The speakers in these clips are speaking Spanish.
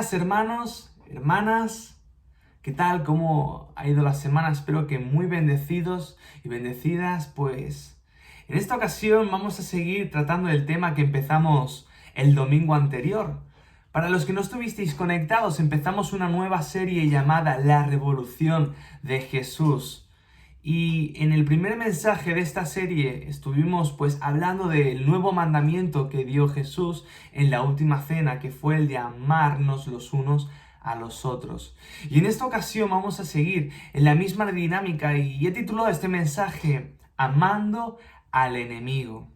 días, hermanos, hermanas. ¿Qué tal? ¿Cómo ha ido la semana? Espero que muy bendecidos y bendecidas. Pues en esta ocasión vamos a seguir tratando el tema que empezamos el domingo anterior. Para los que no estuvisteis conectados, empezamos una nueva serie llamada La Revolución de Jesús. Y en el primer mensaje de esta serie estuvimos pues hablando del nuevo mandamiento que dio Jesús en la última cena, que fue el de amarnos los unos a los otros. Y en esta ocasión vamos a seguir en la misma dinámica y he titulado este mensaje Amando al enemigo.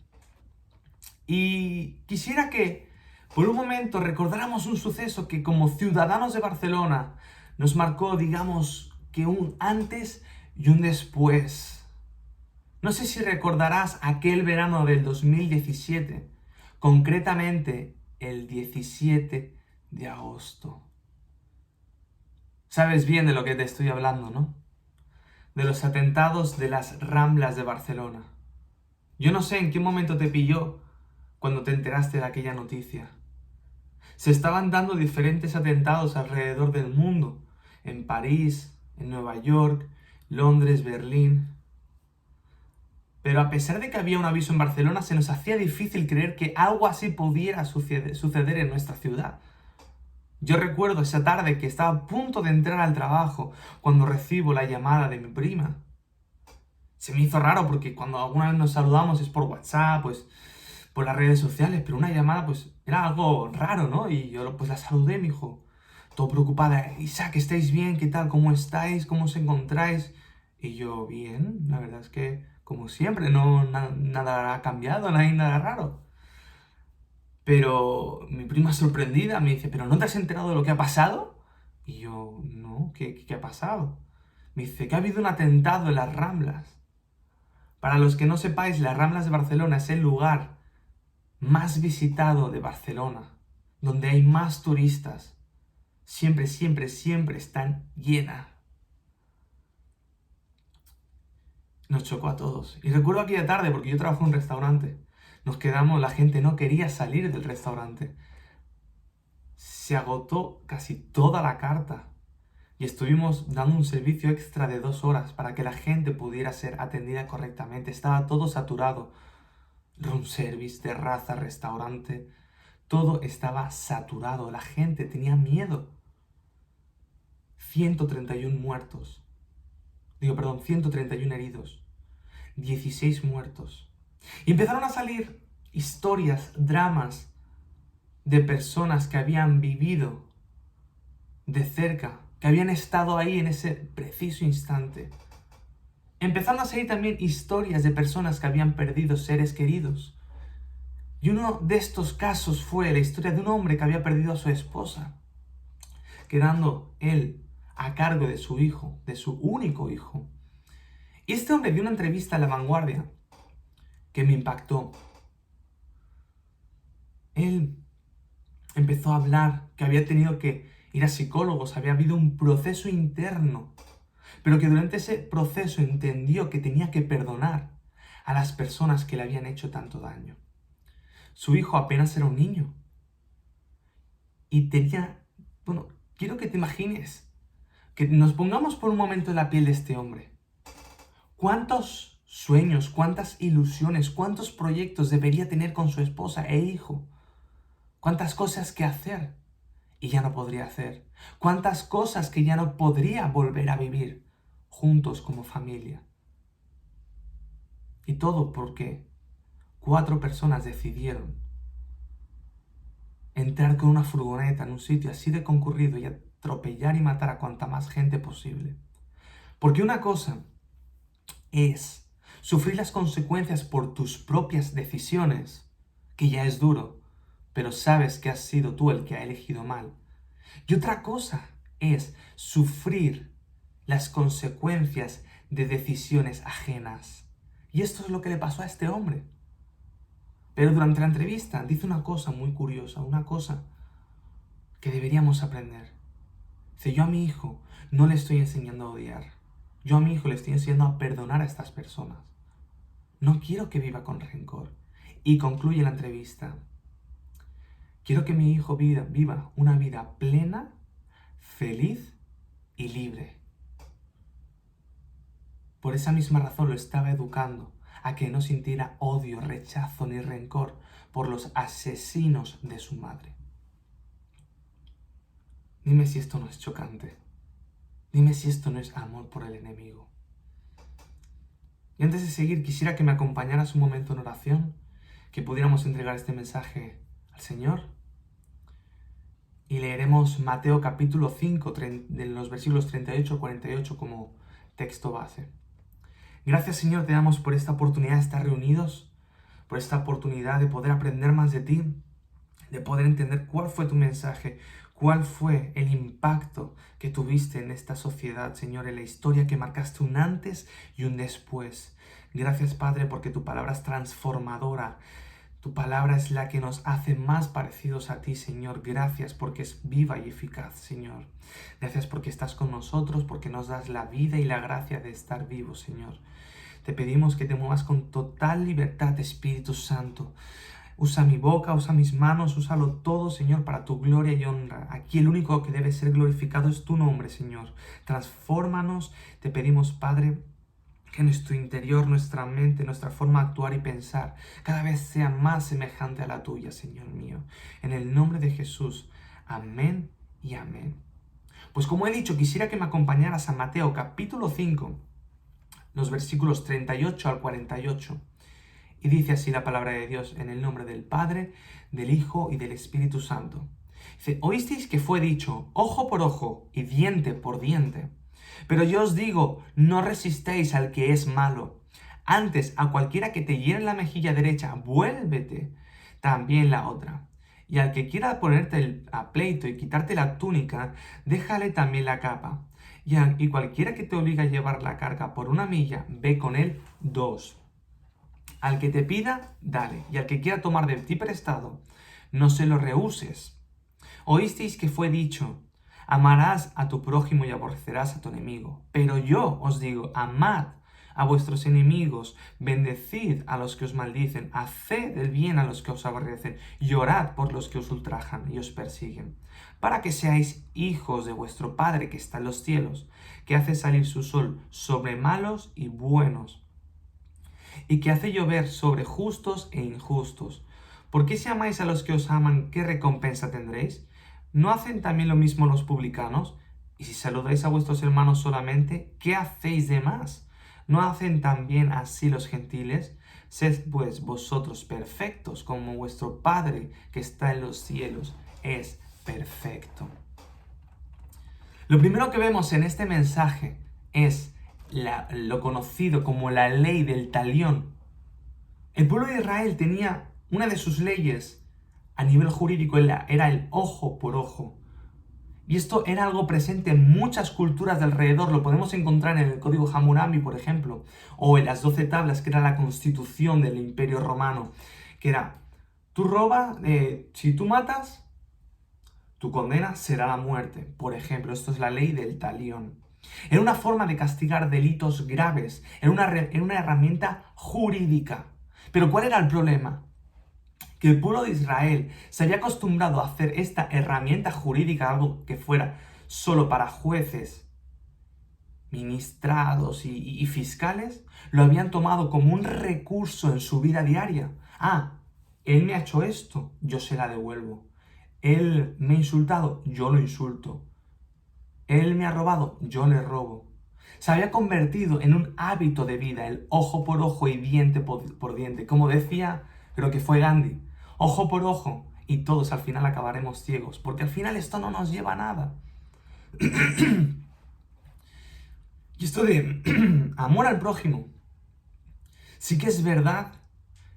Y quisiera que por un momento recordáramos un suceso que como ciudadanos de Barcelona nos marcó, digamos, que un antes y un después. No sé si recordarás aquel verano del 2017, concretamente el 17 de agosto. Sabes bien de lo que te estoy hablando, ¿no? De los atentados de las Ramblas de Barcelona. Yo no sé en qué momento te pilló cuando te enteraste de aquella noticia. Se estaban dando diferentes atentados alrededor del mundo, en París, en Nueva York, Londres, Berlín. Pero a pesar de que había un aviso en Barcelona, se nos hacía difícil creer que algo así pudiera suceder en nuestra ciudad. Yo recuerdo esa tarde que estaba a punto de entrar al trabajo cuando recibo la llamada de mi prima. Se me hizo raro porque cuando alguna vez nos saludamos es por WhatsApp, pues por las redes sociales, pero una llamada pues era algo raro, ¿no? Y yo pues la saludé, me dijo, todo preocupada, Isaac, ¿estáis bien? ¿Qué tal? ¿Cómo estáis? ¿Cómo os encontráis? Y yo, bien, la verdad es que como siempre, nada ha cambiado, no hay nada raro. Pero mi prima sorprendida me dice, ¿pero no te has enterado de lo que ha pasado? Y yo, no, ¿qué ha pasado? Me dice que ha habido un atentado en las Ramblas. Para los que no sepáis, las Ramblas de Barcelona es el lugar más visitado de Barcelona, donde hay más turistas. Siempre, siempre, siempre están llenas. Nos chocó a todos. Y recuerdo aquella tarde, porque yo trabajo en un restaurante. Nos quedamos, la gente no quería salir del restaurante. Se agotó casi toda la carta. Y estuvimos dando un servicio extra de 2 horas para que la gente pudiera ser atendida correctamente. Estaba todo saturado. Room service, terraza, restaurante. Todo estaba saturado. La gente tenía miedo. 131 muertos. 131 heridos. 16 muertos. Y empezaron a salir historias, dramas de personas que habían vivido de cerca, que habían estado ahí en ese preciso instante. Empezaron a salir también historias de personas que habían perdido seres queridos. Y uno de estos casos fue la historia de un hombre que había perdido a su esposa, quedando él a cargo de su hijo, de su único hijo. Y este hombre dio una entrevista a La Vanguardia que me impactó. Él empezó a hablar que había tenido que ir a psicólogos, había habido un proceso interno, pero que durante ese proceso entendió que tenía que perdonar a las personas que le habían hecho tanto daño. Su hijo apenas era un niño y quiero que te imagines, que nos pongamos por un momento en la piel de este hombre. ¿Cuántos sueños, cuántas ilusiones, cuántos proyectos debería tener con su esposa e hijo? ¿Cuántas cosas que hacer y ya no podría hacer? ¿Cuántas cosas que ya no podría volver a vivir juntos como familia? Y todo porque 4 personas decidieron entrar con una furgoneta en un sitio así de concurrido y atropellar y matar a cuanta más gente posible. Porque una cosa es sufrir las consecuencias por tus propias decisiones, que ya es duro, pero sabes que has sido tú el que ha elegido mal. Y otra cosa es sufrir las consecuencias de decisiones ajenas. Y esto es lo que le pasó a este hombre. Pero durante la entrevista dice una cosa muy curiosa, una cosa que deberíamos aprender. Dice, yo a mi hijo no le estoy enseñando a odiar. Yo a mi hijo le estoy enseñando a perdonar a estas personas. No quiero que viva con rencor. Y concluye la entrevista. Quiero que mi hijo viva una vida plena, feliz y libre. Por esa misma razón lo estaba educando a que no sintiera odio, rechazo ni rencor por los asesinos de su madre. Dime si esto no es chocante. Dime si esto no es amor por el enemigo. Y antes de seguir, quisiera que me acompañaras un momento en oración, que pudiéramos entregar este mensaje al Señor. Y leeremos Mateo capítulo 5, de los versículos 38 al 48 como texto base. Gracias, Señor, te damos por esta oportunidad de estar reunidos, por esta oportunidad de poder aprender más de ti, de poder entender cuál fue tu mensaje, cuál fue el impacto que tuviste en esta sociedad, Señor, en la historia que marcaste un antes y un después. Gracias, Padre, porque tu palabra es transformadora. Tu palabra es la que nos hace más parecidos a ti, Señor. Gracias porque es viva y eficaz, Señor. Gracias porque estás con nosotros, porque nos das la vida y la gracia de estar vivos, Señor. Te pedimos que te muevas con total libertad, Espíritu Santo. Usa mi boca, usa mis manos, úsalo todo, Señor, para tu gloria y honra. Aquí el único que debe ser glorificado es tu nombre, Señor. Transfórmanos, te pedimos, Padre, que nuestro interior, nuestra mente, nuestra forma de actuar y pensar cada vez sea más semejante a la tuya, Señor mío. En el nombre de Jesús. Amén y amén. Pues como he dicho, quisiera que me acompañaras a Mateo capítulo 5, los versículos 38 al 48. Y dice así la palabra de Dios en el nombre del Padre, del Hijo y del Espíritu Santo. Dice, oísteis que fue dicho, ojo por ojo y diente por diente. Pero yo os digo, no resistéis al que es malo. Antes, a cualquiera que te hiere la mejilla derecha, vuélvete también la otra. Y al que quiera ponerte a pleito y quitarte la túnica, déjale también la capa. Y cualquiera que te obligue a llevar la carga por 1 milla, ve con él 2. Al que te pida, dale, y al que quiera tomar de ti prestado, no se lo rehuses. Oísteis que fue dicho, amarás a tu prójimo y aborrecerás a tu enemigo. Pero yo os digo, amad a vuestros enemigos, bendecid a los que os maldicen, haced el bien a los que os aborrecen, y orad por los que os ultrajan y os persiguen, para que seáis hijos de vuestro Padre que está en los cielos, que hace salir su sol sobre malos y buenos, y que hace llover sobre justos e injustos. ¿Por qué si amáis a los que os aman, qué recompensa tendréis? ¿No hacen también lo mismo los publicanos? Y si saludáis a vuestros hermanos solamente, ¿qué hacéis de más? ¿No hacen también así los gentiles? Sed pues vosotros perfectos, como vuestro Padre que está en los cielos es perfecto. Lo primero que vemos en este mensaje es lo conocido como la ley del talión. El pueblo de Israel tenía una de sus leyes a nivel jurídico, era el ojo por ojo. Y esto era algo presente en muchas culturas de alrededor. Lo podemos encontrar en el Código Hammurabi, por ejemplo, o en las 12 tablas, que era la constitución del Imperio Romano, que era, tú robas, si tú matas, tu condena será la muerte. Por ejemplo, esto es la ley del talión. Era una forma de castigar delitos graves, era una herramienta jurídica. Pero ¿cuál era el problema? Que el pueblo de Israel se había acostumbrado a hacer esta herramienta jurídica, algo que fuera solo para jueces, ministrados y fiscales, lo habían tomado como un recurso en su vida diaria. Él me ha hecho esto, yo se la devuelvo. Él me ha insultado, yo lo insulto. Él me ha robado, yo le robo. Se había convertido en un hábito de vida, el ojo por ojo y diente por diente. Como decía, creo que fue Gandhi, ojo por ojo y todos al final acabaremos ciegos, porque al final esto no nos lleva a nada. Y esto de amor al prójimo, sí que es verdad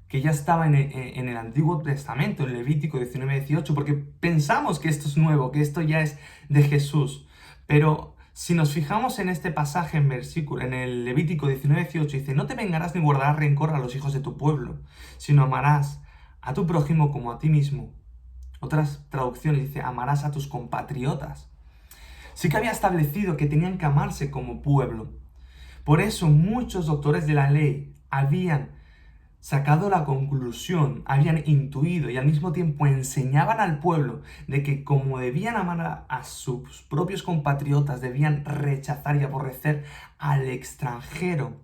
que ya estaba en el Antiguo Testamento, en Levítico 19:18, porque pensamos que esto es nuevo, que esto ya es de Jesús. Pero si nos fijamos en este pasaje en el Levítico 19:18, dice, no te vengarás ni guardarás rencor a los hijos de tu pueblo, sino amarás a tu prójimo como a ti mismo. Otras traducciones dice, amarás a tus compatriotas. Sí que había establecido que tenían que amarse como pueblo. Por eso muchos doctores de la ley habían sacado la conclusión, habían intuido y al mismo tiempo enseñaban al pueblo de que como debían amar a sus propios compatriotas, debían rechazar y aborrecer al extranjero.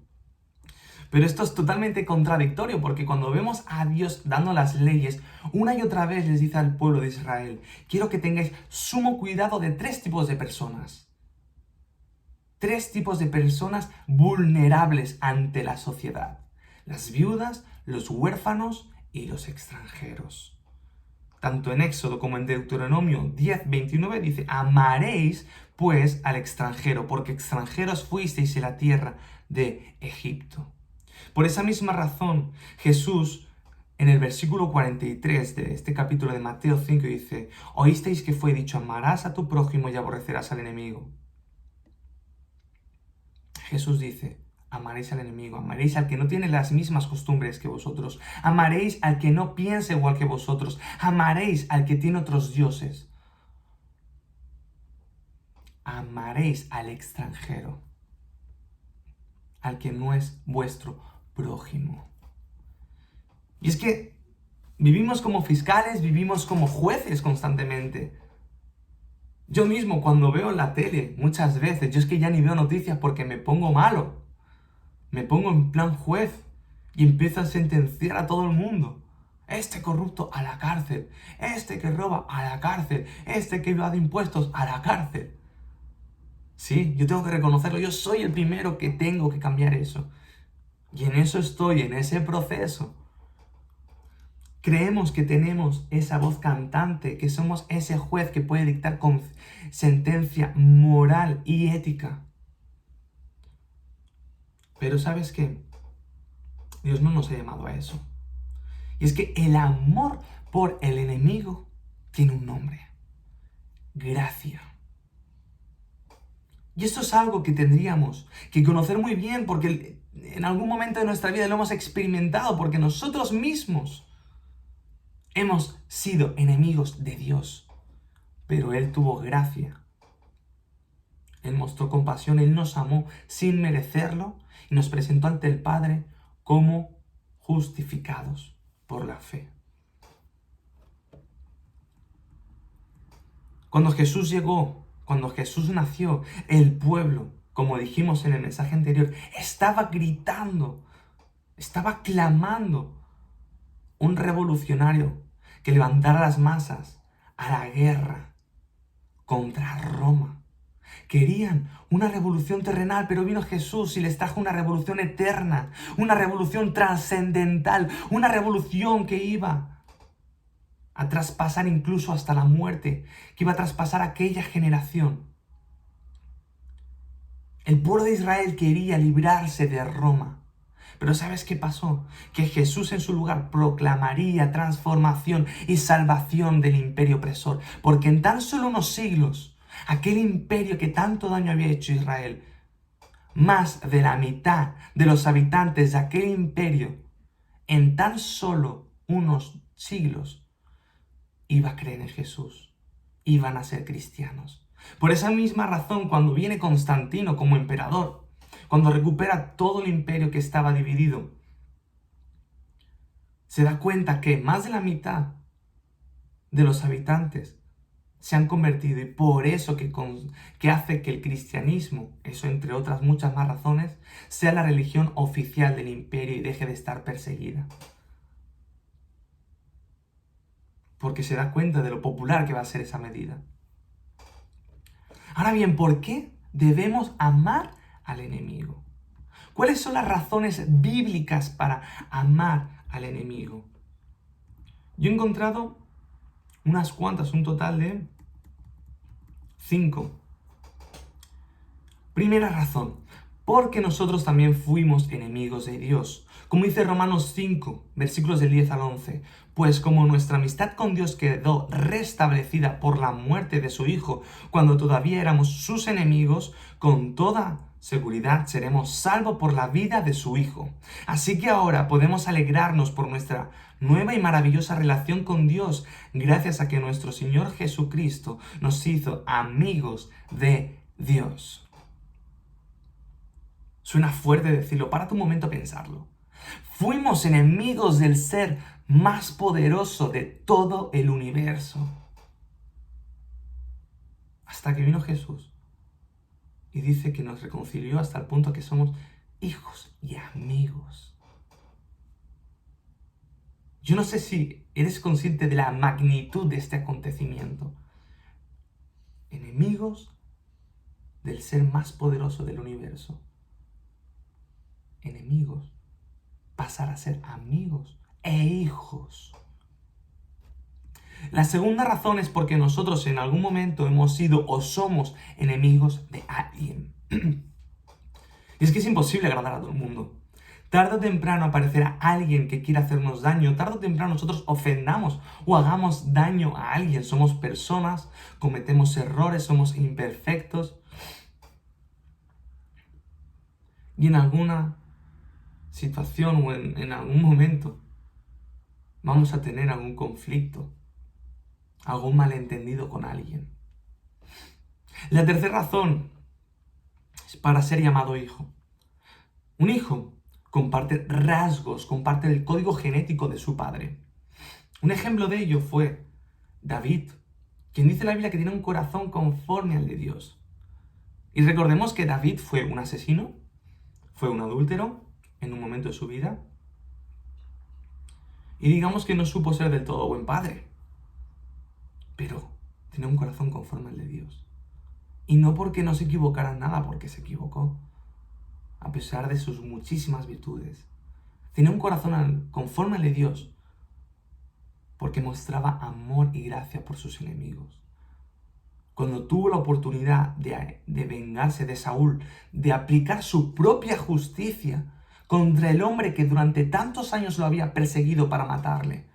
Pero esto es totalmente contradictorio porque cuando vemos a Dios dando las leyes, una y otra vez les dice al pueblo de Israel, quiero que tengáis sumo cuidado de tres tipos de personas. Tres tipos de personas vulnerables ante la sociedad. Las viudas, los huérfanos y los extranjeros. Tanto en Éxodo como en Deuteronomio 10:29 dice, amaréis pues al extranjero, porque extranjeros fuisteis en la tierra de Egipto. Por esa misma razón, Jesús, en el versículo 43 de este capítulo de Mateo 5, dice, oísteis que fue dicho, amarás a tu prójimo y aborrecerás al enemigo. Jesús dice, amaréis al enemigo, amaréis al que no tiene las mismas costumbres que vosotros, amaréis al que no piensa igual que vosotros, amaréis al que tiene otros dioses, amaréis al extranjero, al que no es vuestro prójimo. Y es que vivimos como fiscales, vivimos como jueces constantemente. Yo mismo cuando veo la tele, muchas veces, yo es que ya ni veo noticias porque me pongo malo. Me pongo en plan juez y empiezo a sentenciar a todo el mundo. Este corrupto a la cárcel, este que roba a la cárcel, este que evade impuestos a la cárcel. Sí, yo tengo que reconocerlo, yo soy el primero que tengo que cambiar eso. Y en eso estoy, en ese proceso. Creemos que tenemos esa voz cantante, que somos ese juez que puede dictar con sentencia moral y ética. Pero ¿sabes qué? Dios no nos ha llamado a eso. Y es que el amor por el enemigo tiene un nombre: gracia. Y esto es algo que tendríamos que conocer muy bien porque en algún momento de nuestra vida lo hemos experimentado, porque nosotros mismos hemos sido enemigos de Dios, pero Él tuvo gracia. Él mostró compasión, Él nos amó sin merecerlo y nos presentó ante el Padre como justificados por la fe. Cuando Jesús llegó, cuando Jesús nació, el pueblo, como dijimos en el mensaje anterior, estaba gritando, estaba clamando un revolucionario que levantara las masas a la guerra contra Roma. Querían una revolución terrenal, pero vino Jesús y les trajo una revolución eterna, una revolución trascendental, una revolución que iba a traspasar incluso hasta la muerte, que iba a traspasar aquella generación. El pueblo de Israel quería librarse de Roma. Pero ¿sabes qué pasó? Que Jesús en su lugar proclamaría transformación y salvación del imperio opresor. Porque en tan solo unos siglos, aquel imperio que tanto daño había hecho a Israel, más de la mitad de los habitantes de aquel imperio, en tan solo unos siglos, iba a creer en Jesús. Iban a ser cristianos. Por esa misma razón, cuando viene Constantino como emperador, cuando recupera todo el imperio que estaba dividido, se da cuenta que más de la mitad de los habitantes se han convertido, y por eso que hace que el cristianismo, eso entre otras muchas más razones, sea la religión oficial del imperio y deje de estar perseguida. Porque se da cuenta de lo popular que va a ser esa medida. Ahora bien, ¿por qué debemos amar al enemigo? ¿Cuáles son las razones bíblicas para amar al enemigo? Yo he encontrado unas cuantas, un total de 5. Primera razón, porque nosotros también fuimos enemigos de Dios. Como dice Romanos 5, versículos del 10 al 11. Pues como nuestra amistad con Dios quedó restablecida por la muerte de su Hijo, cuando todavía éramos sus enemigos, con toda seguridad seremos salvos por la vida de su Hijo. Así que ahora podemos alegrarnos por nuestra nueva y maravillosa relación con Dios, gracias a que nuestro Señor Jesucristo nos hizo amigos de Dios. Suena fuerte decirlo, párate un momento a pensarlo. Fuimos enemigos del ser más poderoso de todo el universo. Hasta que vino Jesús y dice que nos reconcilió hasta el punto que somos hijos y amigos. Yo no sé si eres consciente de la magnitud de este acontecimiento. Enemigos del ser más poderoso del universo. Enemigos. Pasar a ser amigos e hijos. La segunda razón es porque nosotros en algún momento hemos sido o somos enemigos de alguien. Y es que es imposible agradar a todo el mundo. Tarde o temprano aparecerá alguien que quiera hacernos daño. Tarde o temprano nosotros ofendamos o hagamos daño a alguien. Somos personas, cometemos errores, somos imperfectos. Y en alguna situación o en algún momento vamos a tener algún conflicto, algún malentendido con alguien. La tercera razón es para ser llamado hijo. Un hijo comparte rasgos, comparte el código genético de su padre. Un ejemplo de ello fue David, quien dice en la Biblia que tiene un corazón conforme al de Dios. Y recordemos que David fue un asesino, fue un adúltero en un momento de su vida, y digamos que no supo ser del todo buen padre, pero tenía un corazón conforme al de Dios. Y no porque no se equivocara en nada, porque se equivocó, a pesar de sus muchísimas virtudes. Tenía un corazón conforme al de Dios, porque mostraba amor y gracia por sus enemigos. Cuando tuvo la oportunidad de vengarse de Saúl, de aplicar su propia justicia contra el hombre que durante tantos años lo había perseguido para matarle.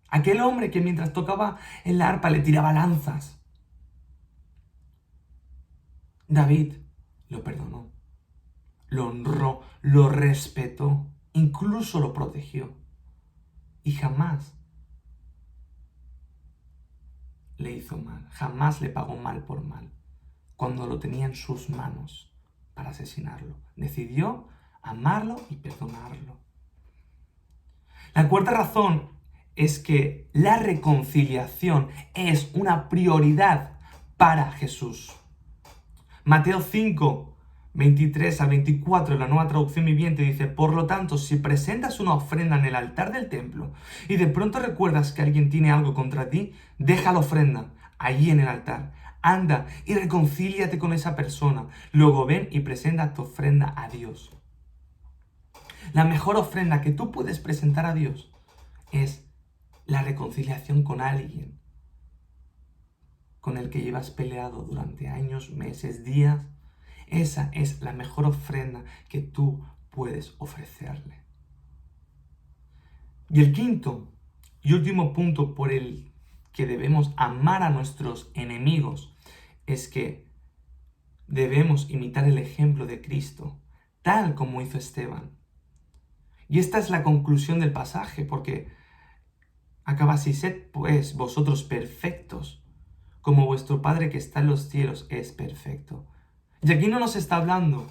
Aquel hombre que mientras tocaba el arpa le tiraba lanzas. David lo perdonó, lo honró, lo respetó, incluso lo protegió. Y jamás le hizo mal, jamás le pagó mal por mal, cuando lo tenía en sus manos para asesinarlo. Decidió amarlo y perdonarlo. La cuarta razón es que la reconciliación es una prioridad para Jesús. Mateo 5, 23 a 24, la Nueva Traducción Viviente, dice: por lo tanto, si presentas una ofrenda en el altar del templo y de pronto recuerdas que alguien tiene algo contra ti, deja la ofrenda allí en el altar. Anda y reconcíliate con esa persona. Luego ven y presenta tu ofrenda a Dios. La mejor ofrenda que tú puedes presentar a Dios es la reconciliación con alguien con el que llevas peleado durante años, meses, días. Esa es la mejor ofrenda que tú puedes ofrecerle. Y el quinto y último punto por el que debemos amar a nuestros enemigos es que debemos imitar el ejemplo de Cristo, tal como hizo Esteban. Y esta es la conclusión del pasaje, porque acaba así: sed pues vosotros perfectos, como vuestro Padre que está en los cielos es perfecto. Y aquí no nos está hablando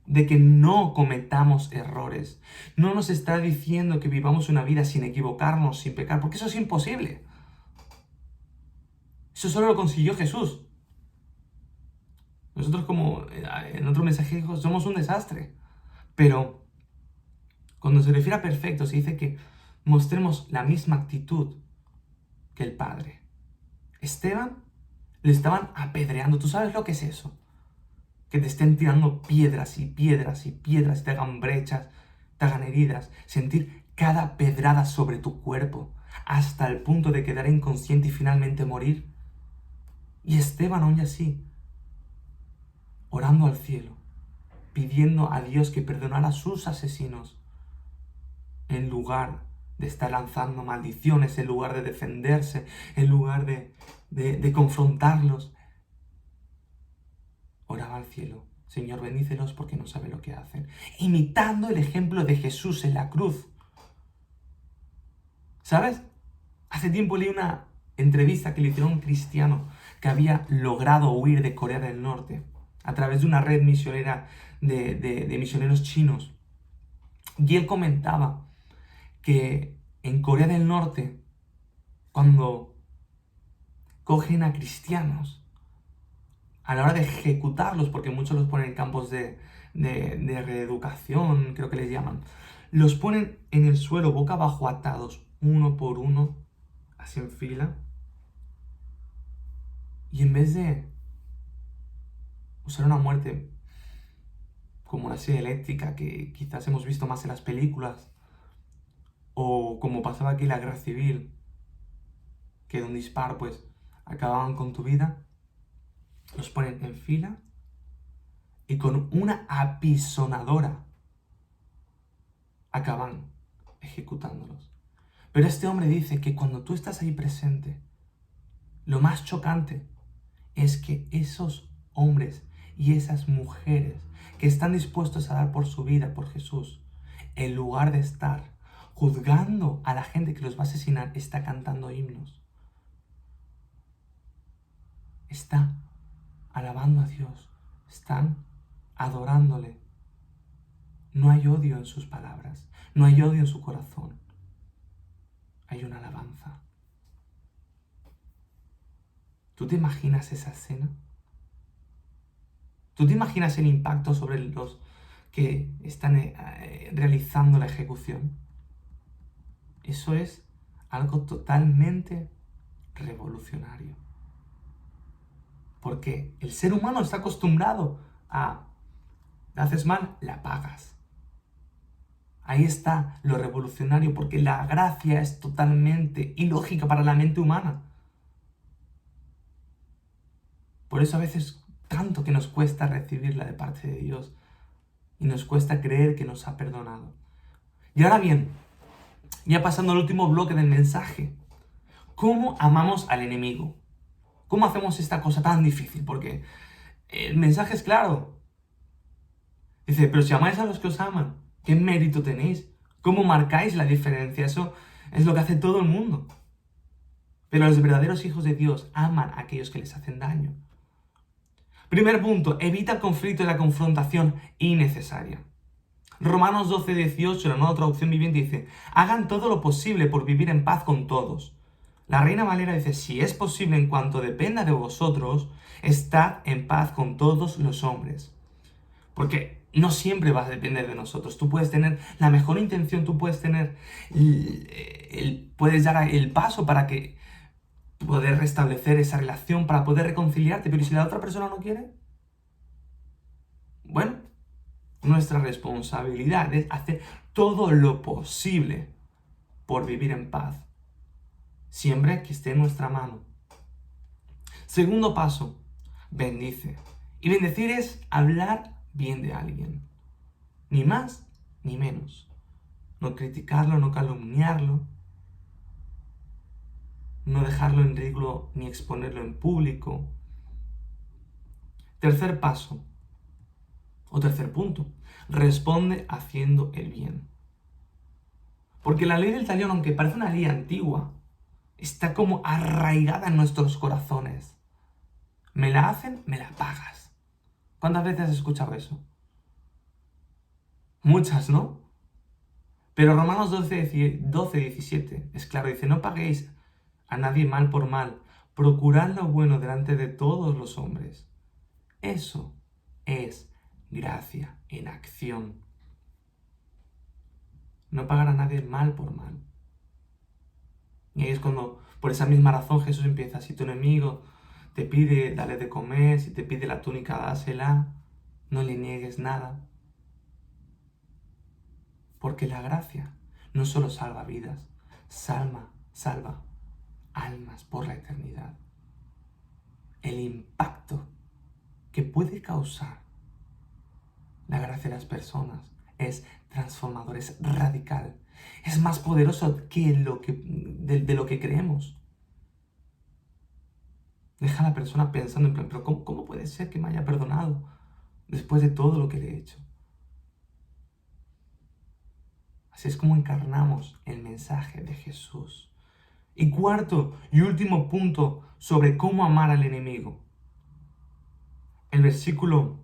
de que no cometamos errores. No nos está diciendo que vivamos una vida sin equivocarnos, sin pecar, porque eso es imposible. Eso solo lo consiguió Jesús. Nosotros, como en otro mensaje dijo, somos un desastre. Pero cuando se refiere a perfecto, se dice que mostremos la misma actitud que el Padre. Esteban le estaban apedreando. ¿Tú sabes lo que es eso? Que te estén tirando piedras y piedras y piedras, te hagan brechas, te hagan heridas. Sentir cada pedrada sobre tu cuerpo hasta el punto de quedar inconsciente y finalmente morir. Y Esteban aún así, orando al cielo, pidiendo a Dios que perdonara a sus asesinos, en lugar de estar lanzando maldiciones, en lugar de defenderse, en lugar de confrontarlos. Oraba al cielo: Señor, bendícelos porque no saben lo que hacen. Imitando el ejemplo de Jesús en la cruz. ¿Sabes? Hace tiempo leí una entrevista que le hicieron a un cristiano que había logrado huir de Corea del Norte a través de una red misionera de misioneros chinos. Y él comentaba que en Corea del Norte, cuando cogen a cristianos, a la hora de ejecutarlos, porque muchos los ponen en campos de reeducación, creo que les llaman, los ponen en el suelo, boca abajo, atados, uno por uno, así en fila. Y en vez de usar una muerte como la silla eléctrica, que quizás hemos visto más en las películas, o como pasaba aquí en la guerra civil, que de un disparo pues acababan con tu vida, los ponen en fila y con una apisonadora acaban ejecutándolos. Pero este hombre dice que cuando tú estás ahí presente, lo más chocante es que esos hombres y esas mujeres que están dispuestos a dar por su vida por Jesús, en lugar de estar juzgando a la gente que los va a asesinar, está cantando himnos. Está alabando a Dios. Están adorándole. No hay odio en sus palabras. No hay odio en su corazón. Hay una alabanza. ¿Tú te imaginas esa escena? ¿Tú te imaginas el impacto sobre los que están realizando la ejecución? Eso es algo totalmente revolucionario. Porque el ser humano está acostumbrado a, le haces mal, la pagas. Ahí está lo revolucionario, porque la gracia es totalmente ilógica para la mente humana. Por eso a veces tanto que nos cuesta recibirla de parte de Dios y nos cuesta creer que nos ha perdonado. Y ahora bien, ya pasando al último bloque del mensaje, ¿cómo amamos al enemigo? ¿Cómo hacemos esta cosa tan difícil? Porque el mensaje es claro. Dice, pero si amáis a los que os aman, ¿qué mérito tenéis? ¿Cómo marcáis la diferencia? Eso es lo que hace todo el mundo. Pero los verdaderos hijos de Dios aman a aquellos que les hacen daño. Primer punto, evita el conflicto y la confrontación innecesaria. Romanos 12:18, la Nueva Traducción Viviente, dice, hagan todo lo posible por vivir en paz con todos. La Reina Valera dice, si es posible en cuanto dependa de vosotros, estad en paz con todos los hombres. Porque no siempre va a depender de nosotros. Tú puedes tener la mejor intención, tú puedes tener puedes dar el paso para que poder restablecer esa relación, para poder reconciliarte, pero si la otra persona no quiere, bueno, nuestra responsabilidad es hacer todo lo posible por vivir en paz, siempre que esté en nuestra mano. Segundo paso, bendice. Y bendecir es hablar bien de alguien, ni más ni menos. No criticarlo, no calumniarlo, no dejarlo en ridículo ni exponerlo en público. Tercer paso, o tercer punto, responde haciendo el bien. Porque la ley del talión, aunque parece una ley antigua, está como arraigada en nuestros corazones. Me la hacen, me la pagas. ¿Cuántas veces has escuchado eso? Muchas, ¿no? Pero Romanos 12:17 es claro, dice, no paguéis a nadie mal por mal, procurad lo bueno delante de todos los hombres. Eso es gracia en acción. No pagar a nadie mal por mal. Y ahí es cuando, por esa misma razón, Jesús empieza, si tu enemigo te pide, dale de comer, si te pide la túnica, dásela, no le niegues nada. Porque la gracia no solo salva vidas, salva almas por la eternidad. El impacto que puede causar la gracia de las personas es transformador, es radical. Es más poderoso que de lo que creemos. Deja a la persona pensando en plan, pero ¿cómo puede ser que me haya perdonado después de todo lo que le he hecho? Así es como encarnamos el mensaje de Jesús. Y cuarto y último punto sobre cómo amar al enemigo. El versículo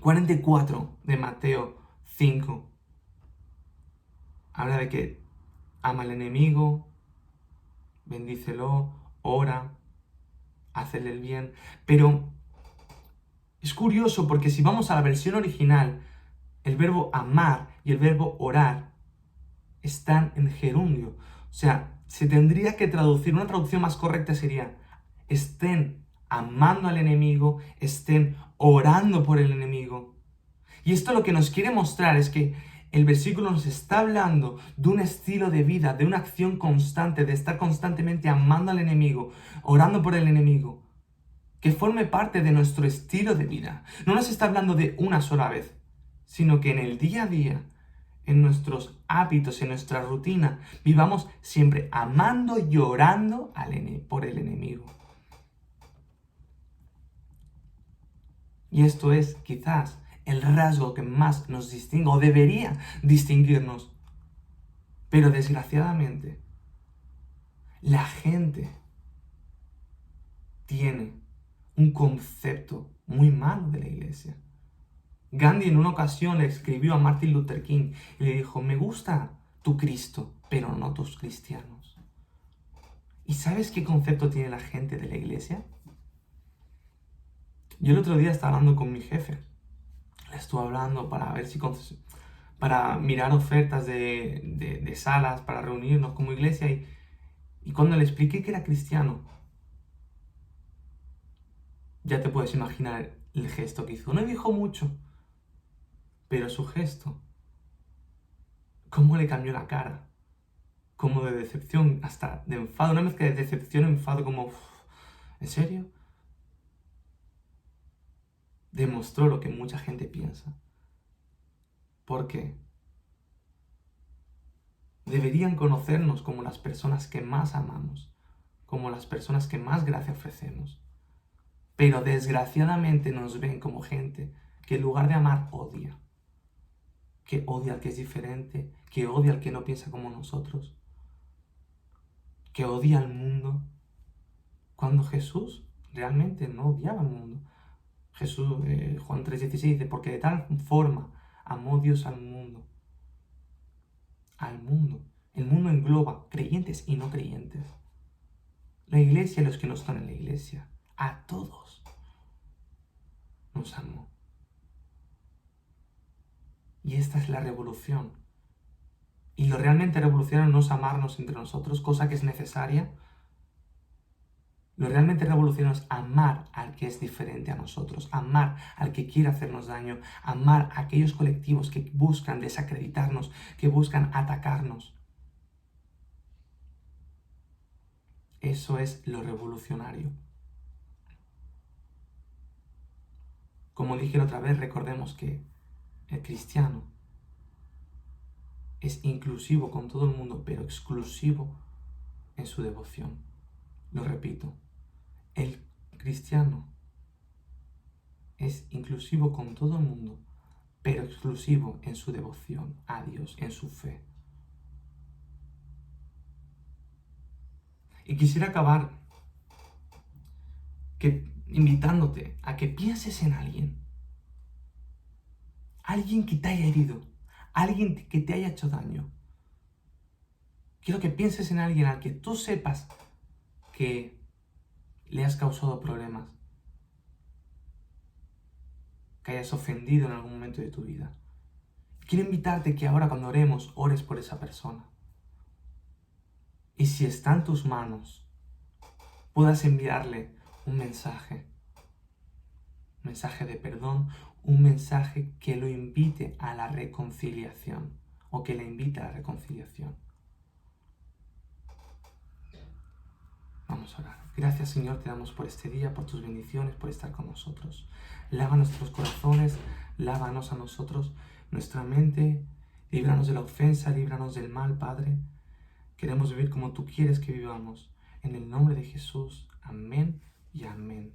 44 de Mateo 5 Habla de que ama al enemigo, bendícelo, ora, hazle el bien. Pero es curioso porque si vamos a la versión original, el verbo amar y el verbo orar están en gerundio. O sea, se tendría que traducir, una traducción más correcta sería, estén amando al enemigo, estén orando por el enemigo. Y esto lo que nos quiere mostrar es que el versículo nos está hablando de un estilo de vida, de una acción constante, de estar constantemente amando al enemigo, orando por el enemigo, que forme parte de nuestro estilo de vida. No nos está hablando de una sola vez, sino que en el día a día, en nuestros hábitos, en nuestra rutina, vivamos siempre amando y orando por el enemigo. Y esto es quizás el rasgo que más nos distingue o debería distinguirnos. Pero desgraciadamente, la gente tiene un concepto muy malo de la iglesia. Gandhi en una ocasión le escribió a Martin Luther King y le dijo, me gusta tu Cristo, pero no tus cristianos. ¿Y sabes qué concepto tiene la gente de la iglesia? Yo el otro día estaba hablando con mi jefe. Le estuve hablando para ver si para mirar ofertas de salas, para reunirnos como iglesia. Y cuando le expliqué que era cristiano, ya te puedes imaginar el gesto que hizo. No dijo mucho, pero su gesto, cómo le cambió la cara. Como de decepción, hasta de enfado, una mezcla de decepción y enfado, como, ¿en serio? Demostró lo que mucha gente piensa. ¿Por qué? Deberían conocernos como las personas que más amamos, como las personas que más gracia ofrecemos. Pero desgraciadamente nos ven como gente que en lugar de amar odia. Que odia al que es diferente, que odia al que no piensa como nosotros, que odia al mundo. Cuando Jesús realmente no odiaba al mundo. Jesús, Juan 3:16 dice, porque de tal forma amó Dios al mundo. Al mundo. El mundo engloba creyentes y no creyentes. La iglesia y los que no están en la iglesia. A todos nos amó. Y esta es la revolución. Y lo realmente revolucionario no es amarnos entre nosotros, cosa que es necesaria. Lo realmente revolucionario es amar al que es diferente a nosotros, amar al que quiere hacernos daño, amar a aquellos colectivos que buscan desacreditarnos, que buscan atacarnos. Eso es lo revolucionario. Como dije la otra vez, recordemos que el cristiano es inclusivo con todo el mundo, pero exclusivo en su devoción. Lo repito, el cristiano es inclusivo con todo el mundo, pero exclusivo en su devoción a Dios, en su fe. Y quisiera acabar invitándote a que pienses en alguien que te haya herido, alguien que te haya hecho daño. Quiero que pienses en alguien al que tú sepas que le has causado problemas, que hayas ofendido en algún momento de tu vida. Quiero invitarte que ahora cuando oremos, ores por esa persona. Y si está en tus manos, puedas enviarle un mensaje de perdón, un mensaje que lo invite a la reconciliación o que le invite a la reconciliación. Vamos a orar. Gracias, Señor, te damos por este día, por tus bendiciones, por estar con nosotros. Lava nuestros corazones, lávanos a nosotros, nuestra mente, líbranos de la ofensa, líbranos del mal, Padre. Queremos vivir como tú quieres que vivamos. En el nombre de Jesús, amén y amén.